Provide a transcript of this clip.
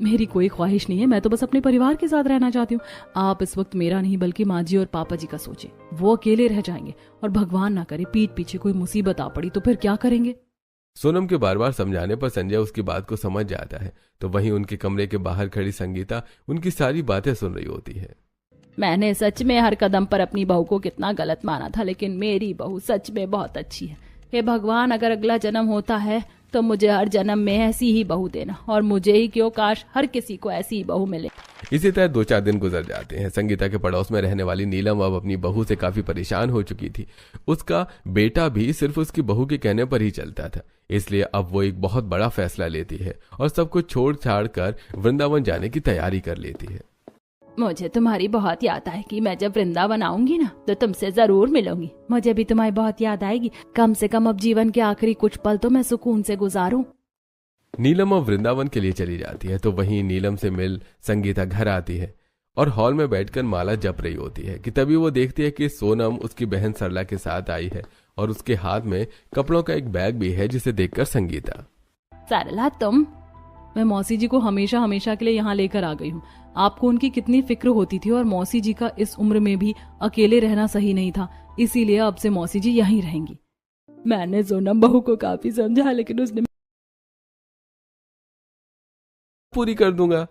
मेरी कोई ख्वाहिश नहीं है, मैं तो बस अपने परिवार के साथ रहना चाहती हूँ। आप इस वक्त मेरा नहीं बल्कि माँ जी और पापा जी का सोचे। वो अकेले रह जाएंगे और भगवान ना करे पीठ पीछे कोई मुसीबत आ पड़ी तो फिर क्या करेंगे। सोनम के बार बार समझाने पर संजय उसकी बात को समझ जाता है। तो वहीं उनके कमरे के बाहर खड़ी संगीता उनकी सारी बातें सुन रही होती है। मैंने सच में हर कदम पर अपनी बहू को कितना गलत माना था, लेकिन मेरी बहू सच में बहुत अच्छी है। हे भगवान, अगर अगला जन्म होता है तो मुझे हर जन्म में ऐसी ही बहू देना, और मुझे ही क्यों, काश हर किसी को ऐसी ही बहू मिले। इसी तरह 2-4 दिन गुजर जाते हैं। संगीता के पड़ोस में रहने वाली नीलम अब अपनी बहू से काफी परेशान हो चुकी थी। उसका बेटा भी सिर्फ उसकी बहू के कहने पर ही चलता था, इसलिए अब वो एक बहुत बड़ा फैसला लेती है और सब कुछ छोड़ छाड़ कर वृंदावन जाने की तैयारी कर लेती है। मुझे तुम्हारी बहुत याद आएगी। मैं जब वृंदावन आऊंगी ना तो तुमसे जरूर मिलूंगी। मुझे भी तुम्हारी बहुत याद आएगी। कम से कम अब जीवन के आखिरी कुछ पल तो मैं सुकून से गुजारूं। नीलम अब वृंदावन के लिए चली जाती है। तो वहीं नीलम से मिल संगीता घर आती है और हॉल में बैठकर माला जप रही होती है कि तभी वो देखती है कि सोनम उसकी बहन सरला के साथ आई है और उसके हाथ में कपड़ों का एक बैग भी है, जिसे देखकर संगीता, सरला तुम? मैं मौसी जी को हमेशा हमेशा के लिए यहाँ लेकर आ गई हूँ। आपको उनकी कितनी फिक्र होती थी, और मौसी जी का इस उम्र में भी अकेले रहना सही नहीं था, इसीलिए अब से मौसी जी यहीं रहेंगी। मैंने सोनम बहू को काफी समझा, लेकिन उसने पूरी कर दूंगा।